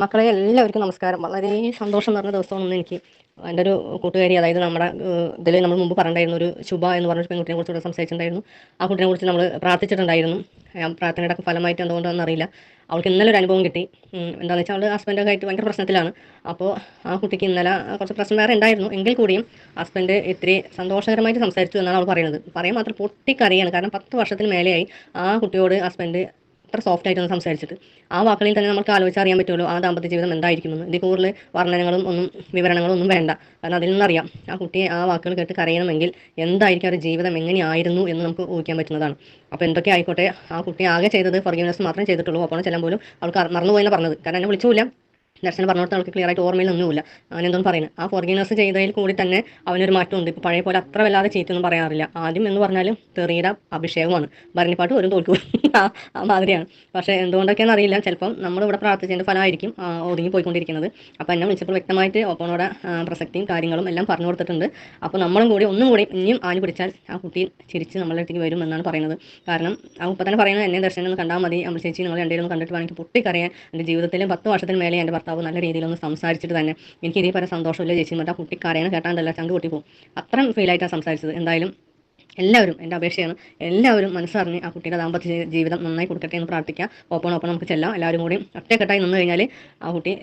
മക്കളെ എല്ലാവർക്കും നമസ്കാരം. വളരെ സന്തോഷം നിറഞ്ഞ ദിവസമാണെന്ന് എനിക്ക് എൻ്റെ ഒരു കൂട്ടുകാരി, അതായത് നമ്മുടെ ഇതിൽ നമ്മൾ മുമ്പ് പറഞ്ഞിട്ടുണ്ടായിരുന്നു, ഒരു ശുഭ എന്ന് പറഞ്ഞൊരു പെൺകുട്ടിയെ കുറിച്ച് സംസാരിച്ചിട്ടുണ്ടായിരുന്നു. ആ കുട്ടിയെ കുറിച്ച് നമ്മൾ പ്രാർത്ഥിച്ചിട്ടുണ്ടായിരുന്നു. പ്രാർത്ഥനയുടെ ഫലമായിട്ട് എന്തുകൊണ്ടാണെന്ന് അറിയില്ല, അവൾക്ക് ഇന്നലെ ഒരു അനുഭവം കിട്ടി. എന്താണെന്ന് വെച്ചാൽ അവൾ ഹസ്ബൻഡൊക്കെ ആയിട്ട് ഭയങ്കര പ്രശ്നത്തിലാണ്. അപ്പോൾ ആ കുട്ടിക്ക് ഇന്നലെ കുറച്ച് പ്രശ്നം വേറെ ഉണ്ടായിരുന്നു, എങ്കിൽ കൂടിയും ഹസ്ബൻഡ് ഇത്തിരി സന്തോഷകരമായിട്ട് സംസാരിച്ചു എന്നാണ് അവൾ പറയുന്നത്. പറയാൻ മാത്രം പൊട്ടിക്കറിയാണ്. കാരണം 10 വർഷത്തിന് മേലെയായി ആ കുട്ടിയോട് ഹസ്ബൻഡ് അത്ര സോഫ്റ്റ് ആയിട്ടൊന്ന് സംസാരിച്ചിട്ട്. ആ വാക്കുകളിൽ തന്നെ നമുക്ക് ആലോചിച്ചറിയാൻ പറ്റുമല്ലോ ആ ദാമ്പത്യ ജീവിതം എന്തായിരിക്കുമെന്ന്. ഇതിൽ കൂടുതൽ വർണ്ണനകളും ഒന്നും വിവരണങ്ങളും ഒന്നും വേണ്ട. കാരണം അതിൽ നിന്നറിയാം ആ കുട്ടിയെ ആ വാക്കുകൾ കേട്ട് കരയണമെങ്കിൽ എന്തായിരിക്കും അവരുടെ ജീവിതം എങ്ങനെയായിരുന്നു എന്ന് നമുക്ക് ഊഹിക്കാൻ പറ്റുന്നതാണ്. അപ്പോൾ എന്തൊക്കെ ആയിക്കോട്ടെ, ആ കുട്ടി ആകെ ചെയ്തത് ഫോർഗീവ്നെസ് മാത്രമേ ചെയ്തിട്ടുള്ളൂ. അപ്പോൾ ചെല്ലാൻ പോലും അവൾക്ക് മറന്നുപോയെന്ന് പറഞ്ഞത്. കാരണം എന്നെ വിളിച്ചില്ല, ദർശനം പറഞ്ഞോടത്ത് അവൾക്ക് ക്ലിയർ ആയിട്ട് ഓർമ്മയിൽ ഒന്നുമില്ല. അങ്ങനെ എന്തോന്ന് പറയുന്നത്. ആ ഫോർഗീവ്നെസ് ചെയ്തതിൽ കൂടി തന്നെ അവനൊരു മാറ്റമുണ്ട്. ഇപ്പോൾ പഴയ പോലെ അത്ര വല്ലാതെ ചീറ്റൊന്നും പറയാറില്ല. ആദ്യം എന്ന് പറഞ്ഞാലും തെറിയുടെ അഭിഷേകമാണ്. ഭരണിപ്പാട്ട് ഒരു തോൽക്കും ആ മാതിരിയാണ്. പക്ഷേ എന്തുകൊണ്ടൊക്കെയാണെന്ന് അറിയില്ല, ചിലപ്പം നമ്മളിവിടെ പ്രാർത്ഥിച്ചതിൻ്റെ ഫലമായിരിക്കും ഒതുങ്ങി പോയിക്കൊണ്ടിരിക്കുന്നത്. അപ്പോൾ എന്നെ വിളിച്ചപ്പോൾ വ്യക്തമായിട്ട് ഓപ്പണോടെ പ്രസക്തിയും കാര്യങ്ങളും എല്ലാം പറഞ്ഞു കൊടുത്തിട്ടുണ്ട്. അപ്പോൾ നമ്മളും കൂടി ഒന്നും കൂടി ഇനിയും ആഞ്ഞു പിടിച്ചാൽ ആ കുട്ടി ചിരിച്ച് നമ്മളുടെ അടുത്തേക്ക് വരും എന്നാണ് പറയുന്നത്. കാരണം ആ ഉപ്പ തന്നെ പറയുന്നത്, എന്നെ ദർശനം ഒന്ന് കണ്ടാൽ മതി, അമ്മ ചേച്ചി നിങ്ങൾ രണ്ടുപേരും ഒന്ന് കണ്ടിട്ട് വേണമെങ്കിൽ പൊട്ടിക്കറിയാൻ. എൻ്റെ ജീവിതത്തിൽ 10 വർഷത്തിന് മേലെ എൻ്റെ ഭർത്താവ് നല്ല രീതിയിലൊന്ന് സംസാരിച്ചിട്ട് തന്നെ എനിക്ക് ഇതേ പല സന്തോഷമില്ല ചേച്ചി. എന്നിട്ട് ആ കുട്ടി കരയണ കേട്ടാണ്ടല്ല ചങ്ക് പൊട്ടി പോകും. അത്രയും ഫീലായിട്ടാണ് സംസാരിച്ചത്. എന്തായാലും എല്ലാവരും, എൻ്റെ അപേക്ഷയാണ്, എല്ലാവരും മനസ്സറിഞ്ഞ് ആ കുട്ടിയുടെ ദാമ്പത്യ ജീവിതം നന്നായി കൊടുക്കട്ടെ എന്ന് പ്രാർത്ഥിക്കുക. ഒപ്പം നമുക്ക് ചെല്ലാം. എല്ലാവരും കൂടി ഒറ്റക്കെട്ടായി നിന്ന് കഴിഞ്ഞാൽ ആ കുട്ടി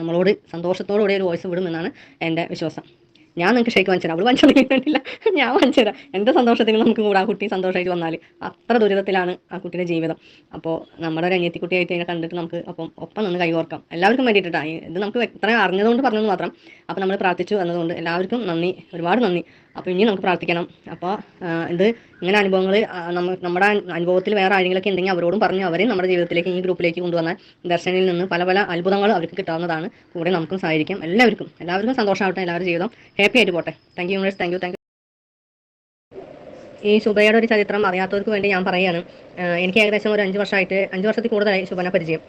നമ്മളോട് സന്തോഷത്തോടുകൂടി ഒരു വോയിസ് വിടുമെന്നാണ് എൻ്റെ വിശ്വാസം. ഞാൻ നിങ്ങൾക്ക് ഷേക്ക് വാങ്ങിച്ചു തരാം. അവൾ വാങ്ങിച്ചു തുടങ്ങിയിട്ടില്ല, ഞാൻ വാങ്ങിച്ചു തരാം. എൻ്റെ സന്തോഷത്തിന് നമുക്ക് കൂടെ ആ കുട്ടി സന്തോഷമായിട്ട് വന്നാൽ. അത്ര ദുരിതത്തിലാണ് ആ കുട്ടിയുടെ ജീവിതം. അപ്പോൾ നമ്മുടെ ഒരു അനിയത്തിക്കുട്ടിയായിട്ട് ഇതിനെ കണ്ടിട്ട് നമുക്ക് ഒപ്പം നിന്ന് കൈകോർക്കാം. എല്ലാവർക്കും വേണ്ടിയിട്ടാണ് ഇത്. നമുക്ക് ഇത്ര അറിഞ്ഞതുകൊണ്ട് പറഞ്ഞത് മാത്രം. അപ്പോൾ നമ്മൾ പ്രാർത്ഥിച്ചു എന്നതുകൊണ്ട് എല്ലാവർക്കും നന്ദി, ഒരുപാട് നന്ദി. അപ്പോൾ ഇനി നമുക്ക് പ്രാർത്ഥിക്കണം. അപ്പോൾ ഇത് ഇങ്ങനെ അനുഭവങ്ങൾ നമ്മുടെ അനുഭവത്തിൽ വേറെ ആരെങ്കിലുമൊക്കെ ഉണ്ടെങ്കിൽ അവരോടും പറഞ്ഞ് അവരെയും നമ്മുടെ ജീവിതത്തിലേക്ക്, ഈ ഗ്രൂപ്പിലേക്ക് കൊണ്ടുവന്നാൽ ദർശനിൽ നിന്ന് പല പല അത്ഭുതങ്ങൾ അവർക്ക് കിട്ടാവുന്നതാണ്. കൂടെ നമുക്കും സഹായിക്കും. എല്ലാവർക്കും സന്തോഷമാവട്ടെ. എല്ലാവരുടെ ജീവിതം ഹാപ്പി ആയിട്ട് പോട്ടെ. Thank you universe, thank you. ഈ ശുഭയുടെ ഒരു ചരിത്രം അറിയാത്തവർക്ക് വേണ്ടി ഞാൻ പറയുകയാണ്. എനിക്ക് ഏകദേശം ഒരു 5 വർഷമായിട്ട്, 5 വർഷത്തിൽ കൂടുതലായി ശുഭനെ പരിചയം.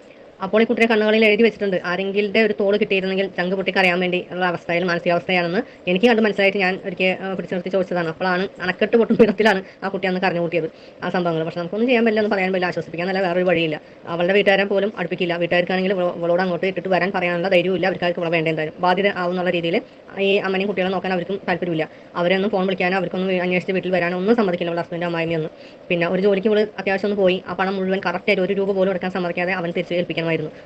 അപ്പോൾ ഈ കുട്ടിയുടെ കണ്ണുകളിൽ എഴുതി വെച്ചിട്ടുണ്ട്, ആരെങ്കിലുടെ ഒരു തോള് കിട്ടിയിരുന്നെങ്കിൽ ചങ്ക് പൊട്ടിക്കറിയാൻ വേണ്ടി ഉള്ള അവസ്ഥയിൽ, മാനസികാവസ്ഥയാണെന്ന് എനിക്ക് കണ്ട് മനസ്സിലായിട്ട് ഞാൻ ഒരിക്കൽ പിടിച്ചു നിർത്തി ചോദിച്ചതാണ്. അപ്പോഴാണ് അണക്കെട്ട് പൊട്ടും വിധത്തിലാണ് ആ കുട്ടി അന്ന് കരഞ്ഞു കൂട്ടിയത് ആ സംഭവങ്ങൾ. പക്ഷെ നമുക്കൊന്നും ചെയ്യാൻ പറ്റില്ല, ഒന്നും പറയാൻ പറ്റില്ല, ആശ്വസിപ്പിക്കാൻ നല്ല വേറൊരു വഴിയില്ല. അവളുടെ വീട്ടുകാരെ പോലും അടുപ്പിക്കില്ല. വീട്ടുകാർക്കാണെങ്കിൽ അവളോട് അങ്ങോട്ട് ഇട്ടിട്ട് വരാൻ പറയാനുള്ള ധൈര്യമില്ല. അവർക്കാർക്ക് ഇവിടെ വേണ്ട, എന്തായാലും ബാധ്യത ആവുന്നുള്ള രീതിയിൽ ഈ അമ്മനെയും കുട്ടികളെ നോക്കാൻ അവർക്കും താല്പര്യമില്ല. അവരൊന്നും ഫോൺ വിളിക്കാനോ അവർക്കൊന്നും അന്വേഷിച്ച് വീട്ടിൽ വരാനോ ഒന്നും സമ്മതിക്കില്ല. അവളുടെ ഹസ്ബൻഡ് അമ്മായിയൊന്നും. പിന്നെ ഒരു ജോലിക്ക് ഇവൾ അത്യാവശ്യം ഒന്ന് പോയി ആ പണം മുഴുവൻ കറക്റ്റായിട്ട് 1 രൂപ പോലും എടുക്കാൻ സമ്മതിക്കാതെ അവൻ തിരിച്ച് ഏൽപ്പിക്കണമായിരുന്നു.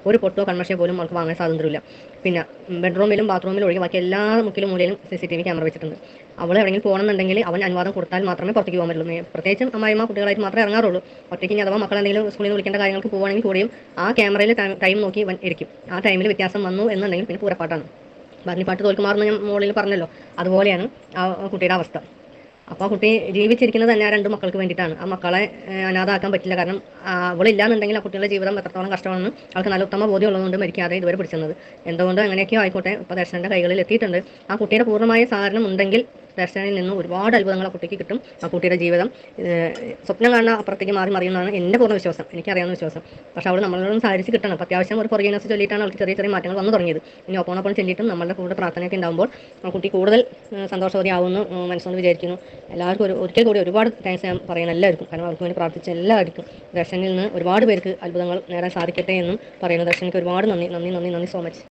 ഒരു പൊട്ടോ കൺമഷയോ പോലും അവൾക്ക് വാങ്ങാൻ സ്വാതന്ത്ര്യമില്ല. പിന്നെ ബെഡ്റൂമിലും ബാത്റൂമിലും ഒഴികെ ബാക്കി എല്ലാ മുക്കിലും മൂലയിലും CCTV ക്യാമറ വെച്ചിട്ടുണ്ട്. അവൾ എവിടെയെങ്കിലും പോകണമെന്നുണ്ടെങ്കിൽ അവൻ അനുവാദം കൊടുത്താൽ മാത്രമേ പുറത്തേക്ക് പോകാൻ പറ്റുള്ളൂ. പ്രത്യേകിച്ചും അമ്മായിമ്മ കുട്ടികളായിട്ട് മാത്രമേ ഇറങ്ങാറുള്ളൂ. ഒറ്റയ്ക്ക് ഇനി അഥവാ മക്കളെന്തെങ്കിലും സ്കൂളിൽ നിന്ന് വിളിക്കേണ്ട കാര്യങ്ങൾക്ക് പോകുകയാണെങ്കിൽ കൂടിയും ആ ക്യാമറയിൽ ടൈം നോക്കി ഇരിക്കും. ആ ടൈമിൽ വ്യത്യാസം വന്നു എന്നുണ്ടെങ്കിൽ പിന്നെ പൂരപ്പാട്ടാണ്. ഭരണിപ്പാട്ട് തോൽക്കുമാറെന്ന് ഞാൻ മുകളിൽ പറഞ്ഞല്ലോ, അതുപോലെയാണ് ആ കുട്ടിയുടെ അവസ്ഥ. അപ്പോൾ ആ കുട്ടി ജീവിച്ചിരിക്കുന്നത് തന്നെ ആ 2 മക്കൾക്ക് വേണ്ടിയിട്ടാണ്. ആ മക്കളെ അനാഥാക്കാൻ പറ്റില്ല. കാരണം അവളില്ലാന്നുണ്ടെങ്കിൽ ആ കുട്ടികളുടെ ജീവിതം എത്രത്തോളം കഷ്ടമാണെന്ന് അവൾക്ക് നല്ല ഉത്തമ ബോധ്യം ഉള്ളതുകൊണ്ട് മരിക്കാതെ ഇതുവരെ പിടിച്ചത്. എന്തുകൊണ്ട് എങ്ങനെയൊക്കെയോ ആയിക്കോട്ടെ, ഇപ്പോൾ ദർശനൻ്റെ കൈകളിൽ എത്തിയിട്ടുണ്ട്. ആ കുട്ടിയുടെ പൂർണ്ണമായ സഹകരണം ഉണ്ടെങ്കിൽ ദർശനയിൽ നിന്നും ഒരുപാട് അത്ഭുതങ്ങൾ ആ കുട്ടിക്ക് കിട്ടും. ആ കുട്ടിയുടെ ജീവിതം സ്വപ്നം കാണുന്ന അപ്പുറത്തേക്ക് മാറി മറിയുന്നതാണ് എൻ്റെ പൂർണ്ണ വിശ്വാസം, എനിക്കറിയാവുന്ന വിശ്വാസം. പക്ഷേ അവൾ നമ്മളോടൊന്നും സഹകരിച്ച് കിട്ടണം. അപ്പോൾ അത്യാവശ്യം ഒരു ഫോർഗീവ്നെസ് ചൊല്ലിയിട്ടാണ് അവൾക്ക് ചെറിയ ചെറിയ മാറ്റങ്ങൾ വന്നു തുടങ്ങിയത്. ഇനി ഒപ്പം ചെല്ലിയിട്ടും നമ്മളുടെ കൂടെ പ്രാർത്ഥനയൊക്കെ ഉണ്ടാകുമ്പോൾ ആ കുട്ടി കൂടുതൽ സന്തോഷവതി ആവുമെന്ന് മനസ്സുകൊണ്ട് വിചാരിക്കുന്നു. എല്ലാവർക്കും ഒരിക്കൽ കൂടി ഒരുപാട് താങ്ക്സ് ഞാൻ പറയുന്നത് എല്ലാവർക്കും. കാരണം അവർക്ക് വേണ്ടി പ്രാർത്ഥിച്ച എല്ലാവർക്കും ദർശനിൽ നിന്ന് ഒരുപാട് പേർക്ക് അത്ഭുതങ്ങൾ നേടാൻ സാധിക്കട്ടെ എന്നും പറയുന്നു. ദർശനിക്ക് ഒരുപാട് നന്ദി, നന്ദി, നന്ദി, നന്ദി സോ മച്ച്.